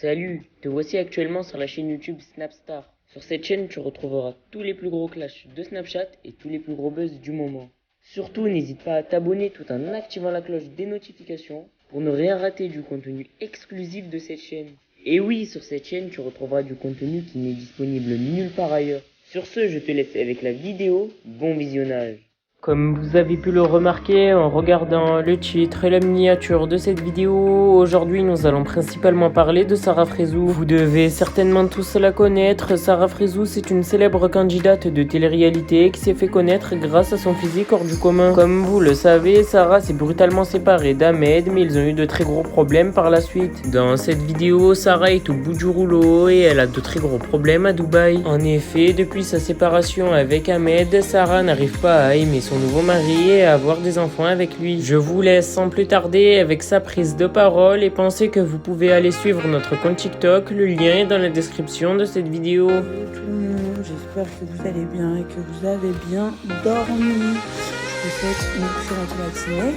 Salut, te voici actuellement sur la chaîne YouTube Snapstar. Sur cette chaîne, tu retrouveras tous les plus gros clashs de Snapchat et tous les plus gros buzz du moment. Surtout, n'hésite pas à t'abonner tout en activant la cloche des notifications pour ne rien rater du contenu exclusif de cette chaîne. Et oui, sur cette chaîne, tu retrouveras du contenu qui n'est disponible nulle part ailleurs. Sur ce, je te laisse avec la vidéo. Bon visionnage. Comme vous avez pu le remarquer en regardant le titre et la miniature de cette vidéo, aujourd'hui nous allons principalement parler de Sarah Frézou. Vous devez certainement tous la connaître. Sarah Frézou, c'est une célèbre candidate de télé-réalité qui s'est fait connaître grâce à son physique hors du commun. Comme vous le savez, Sarah s'est brutalement séparée d'Ahmed, mais ils ont eu de très gros problèmes par la suite. Dans cette vidéo, Sarah est au bout du rouleau et elle a de très gros problèmes à Dubaï. En effet, depuis sa séparation avec Ahmed, Sarah n'arrive pas à aimer son nouveau mari et à avoir des enfants avec lui. Je vous laisse sans plus tarder avec sa prise de parole et pensez que vous pouvez aller suivre notre compte TikTok, le lien est dans la description de cette vidéo. Bonjour tout le monde, j'espère que vous allez bien et que vous avez bien dormi. Je vous souhaite une excellente matinée.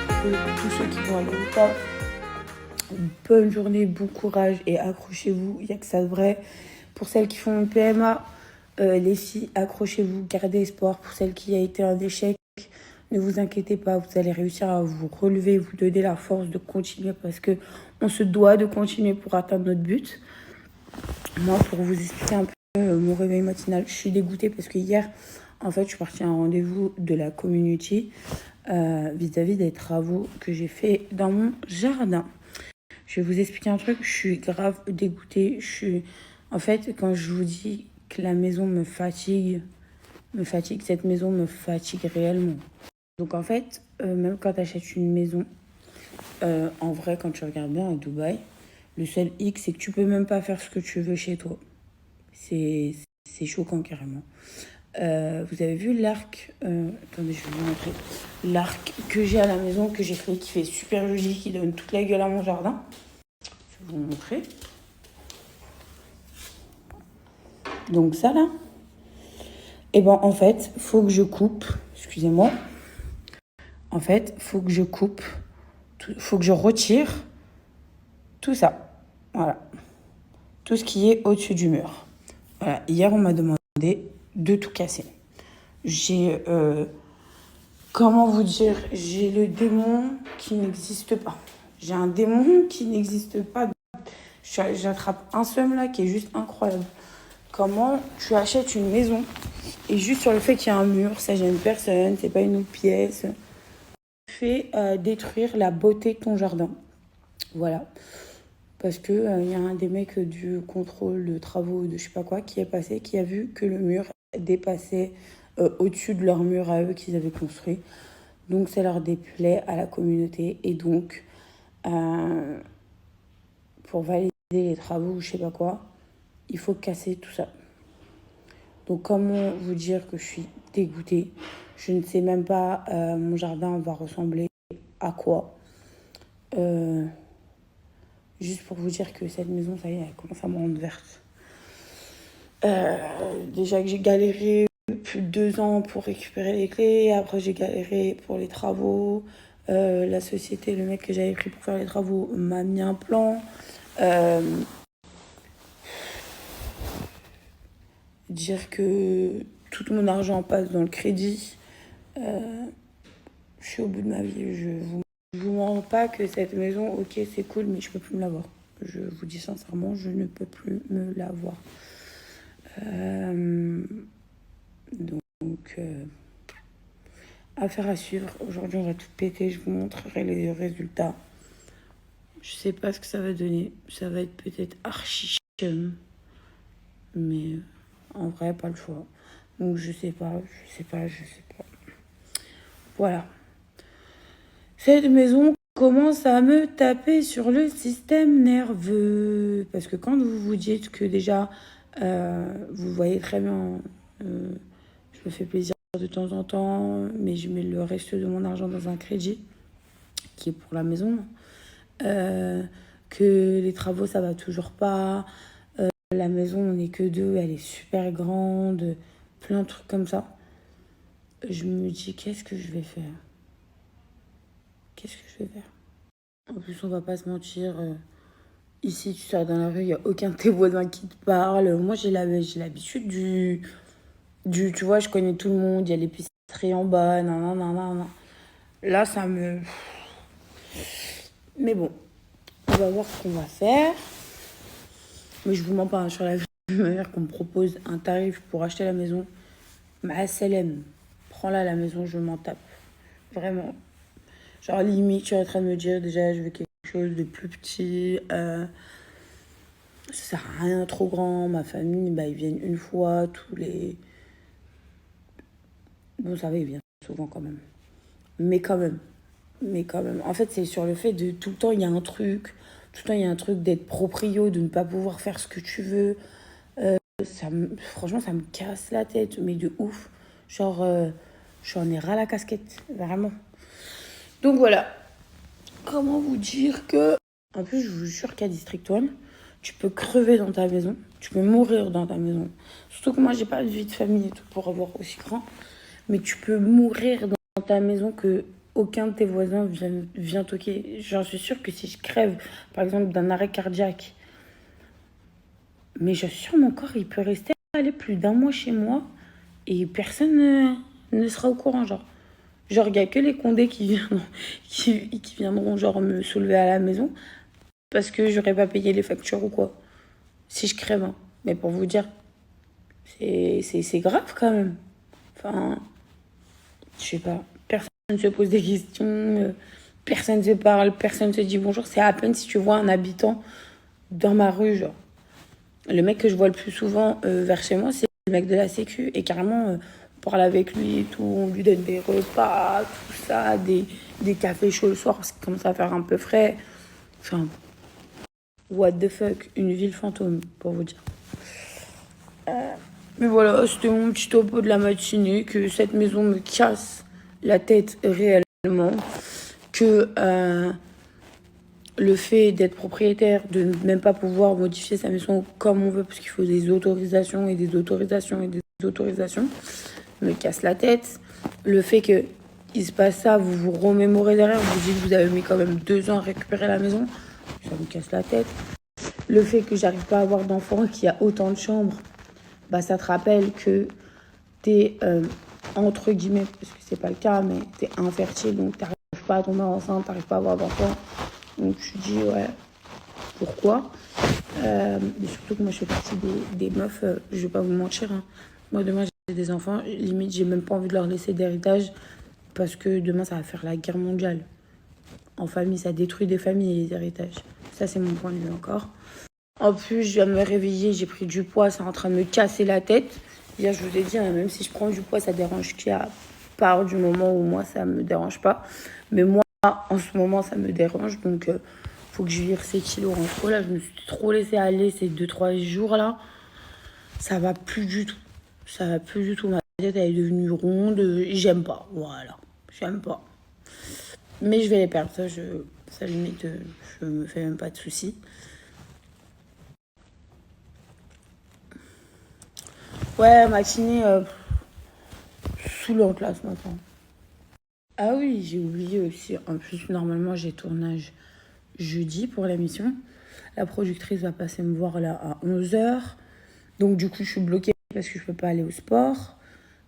Pour tous ceux qui vont aller au taf, bonne journée, bon courage et accrochez-vous, il n'y a que ça de vrai. Pour celles qui font une PMA, les filles, accrochez-vous, gardez espoir. Pour celles qui a été un échec, ne vous inquiétez pas, vous allez réussir à vous relever, vous donner la force de continuer parce que on se doit de continuer pour atteindre notre but. Moi, pour vous expliquer un peu mon réveil matinal, je suis dégoûtée parce que hier, en fait, je suis partie à un rendez-vous de la community vis-à-vis des travaux que j'ai fait dans mon jardin. Je vais vous expliquer un truc, je suis grave dégoûtée. En fait, quand je vous dis que la maison me fatigue, cette maison me fatigue réellement. Donc en fait, même quand tu achètes une maison, en vrai, quand tu regardes bien à Dubaï, le seul hic, c'est que tu peux même pas faire ce que tu veux chez toi. C'est choquant carrément. Vous avez vu l'arc, attendez, je vais vous montrer. L'arc que j'ai à la maison, que j'ai créé, qui fait super joli, qui donne toute la gueule à mon jardin. Je vais vous montrer. Donc ça là, et ben en fait, faut que je coupe, excusez-moi. En fait, faut que je coupe, faut que je retire tout ça. Voilà. Tout ce qui est au-dessus du mur. Voilà. Hier, on m'a demandé de tout casser. J'ai, comment vous dire, j'ai le démon qui n'existe pas. J'ai un démon qui n'existe pas. J'attrape un seum là qui est juste incroyable. Comment tu achètes une maison et juste sur le fait qu'il y a un mur, ça gêne personne, c'est pas une autre pièce. Fait détruire la beauté de ton jardin. Voilà. Parce que y a un des mecs du contrôle de travaux de je sais pas quoi qui est passé, qui a vu que le mur dépassait au-dessus de leur mur à eux qu'ils avaient construit. Donc ça leur déplaît à la communauté. Et donc, pour valider les travaux ou je sais pas quoi, il faut casser tout ça. Donc comment vous dire que je suis dégoûtée? Je ne sais même pas mon jardin va ressembler à quoi. Juste pour vous dire que cette maison, ça y est, elle commence à me rendre verte. Déjà que j'ai galéré plus de 2 ans pour récupérer les clés. Après, j'ai galéré pour les travaux. La société, le mec que j'avais pris pour faire les travaux m'a mis un plan. Dire que tout mon argent passe dans le crédit. Je suis au bout de ma vie. Je vous mens pas que cette maison, ok, c'est cool, mais je peux plus me l'avoir. Je vous dis sincèrement, je ne peux plus me l'avoir. Donc, affaire à suivre. Aujourd'hui, on va tout péter. Je vous montrerai les résultats. Je sais pas ce que ça va donner. Ça va être peut-être archi chum. Mais en vrai, pas le choix. Donc, je sais pas. Voilà. Cette maison commence à me taper sur le système nerveux. Parce que quand vous vous dites que déjà, vous voyez très bien, je me fais plaisir de temps en temps, mais je mets le reste de mon argent dans un crédit qui est pour la maison. Que les travaux, ça va toujours pas. La maison, on n'est que 2, elle est super grande. Plein de trucs comme ça. Je me dis, qu'est-ce que je vais faire? En plus, on va pas se mentir, Ici, tu sors dans la rue, il n'y a aucun de tes voisins qui te parle. Moi, j'ai l'habitude tu vois, je connais tout le monde, il y a l'épicerie en bas, nan, nan, nan, nan, nan. Là, ça me... Mais bon, on va voir ce qu'on va faire. Mais je vous mens pas, hein, sur la vie, ma mère qu'on me propose un tarif pour acheter la maison. Ma SLM, prends-la la maison, je m'en tape. Vraiment. Genre, limite, je suis en train de me dire, déjà, je veux quelque chose de plus petit. Ça sert à rien trop grand. Ma famille, bah, ils viennent une fois tous les... Bon, ça va, ils viennent souvent quand même. Mais quand même. En fait, c'est sur le fait de tout le temps, il y a un truc. Tout le temps, il y a un truc d'être proprio, de ne pas pouvoir faire ce que tu veux. Franchement, ça me casse la tête, mais de ouf. Genre, j'en ai ras la casquette, vraiment. Donc voilà. Comment vous dire que... En plus, je vous jure qu'à District One, tu peux crever dans ta maison. Tu peux mourir dans ta maison. Surtout que moi, j'ai pas de vie de famille et tout pour avoir aussi grand. Mais tu peux mourir dans ta maison que aucun de tes voisins vient toquer. J'en suis sûre que si je crève, par exemple, d'un arrêt cardiaque, mais j'assure, mon corps, il peut rester aller plus d'un mois chez moi et personne ne sera au courant, genre. Genre, il n'y a que les condés qui viendront, genre, me soulever à la maison parce que j'aurais pas payé les factures ou quoi. Si je crève, hein. Mais pour vous dire, c'est grave quand même. Enfin, je sais pas. Personne ne se pose des questions, personne ne se parle, personne ne se dit bonjour. C'est à peine si tu vois un habitant dans ma rue, genre. Le mec que je vois le plus souvent vers chez moi, c'est le mec de la sécu. Et carrément, on parle avec lui et tout, on lui donne des repas, tout ça, des cafés chauds le soir parce qu'il commence à faire un peu frais. Enfin, what the fuck, une ville fantôme, pour vous dire. Mais voilà, c'était mon petit topo de la matinée, que cette maison me casse la tête réellement, que le fait d'être propriétaire, de ne même pas pouvoir modifier sa maison comme on veut, parce qu'il faut des autorisations et des autorisations et des autorisations, me casse la tête. Le fait que il se passe ça, vous vous remémorez derrière, vous dites que vous avez mis quand même 2 ans à récupérer la maison, ça me casse la tête. Le fait que j'arrive pas à avoir d'enfants, qu'il y a autant de chambres, bah ça te rappelle que t'es, entre guillemets, parce que c'est pas le cas, mais t'es infertile, donc t'arrives pas à tomber enceinte, t'arrives pas à avoir d'enfants. Donc tu dis, ouais, pourquoi mais surtout que moi je fais partie des meufs, je vais pas vous mentir, hein. Moi demain j'ai des enfants, limite j'ai même pas envie de leur laisser d'héritage parce que demain ça va faire la guerre mondiale. En famille, ça détruit des familles et les héritages. Ça c'est mon point de vue encore. En plus, je viens de me réveiller, j'ai pris du poids, c'est en train de me casser la tête. Hier, je vous ai dit, hein, même si je prends du poids, ça dérange qui à part du moment où moi, ça me dérange pas. Mais moi, en ce moment, ça me dérange. Donc, faut que je vire ces kilos en trop. Là, je me suis trop laissé aller ces 2-3 jours-là. Ça va plus du tout. Ça va plus du tout. Ma tête, elle est devenue ronde. J'aime pas. Voilà. J'aime pas. Mais je vais les perdre. Ça limite, je me fais même pas de soucis. Ouais, matinée saoulante là ce matin. Ah oui, j'ai oublié aussi. En plus, normalement, j'ai tournage jeudi pour l'émission. La productrice va passer me voir là à 11h. Donc du coup, je suis bloquée parce que je peux pas aller au sport.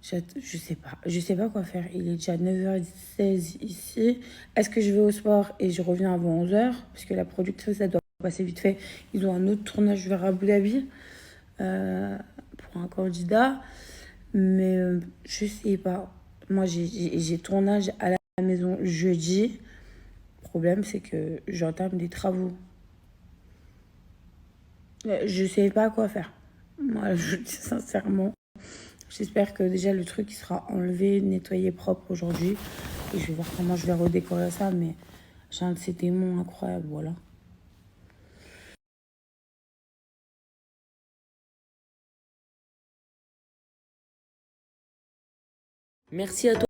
Je sais pas quoi faire. Il est déjà 9h16 ici. Est-ce que je vais au sport et je reviens avant 11h? Parce que la productrice, elle doit passer vite fait. Ils ont un autre tournage vers Abu Dhabi pour un candidat. Mais je sais pas. Moi, j'ai tournage à la maison jeudi. Le problème, c'est que j'entame des travaux. Je sais pas quoi faire. Moi, je dis sincèrement. J'espère que déjà le truc sera enlevé, nettoyé propre aujourd'hui. Et je vais voir comment je vais redécorer ça. Mais j'ai un de ces démons incroyables, voilà. Merci à toi.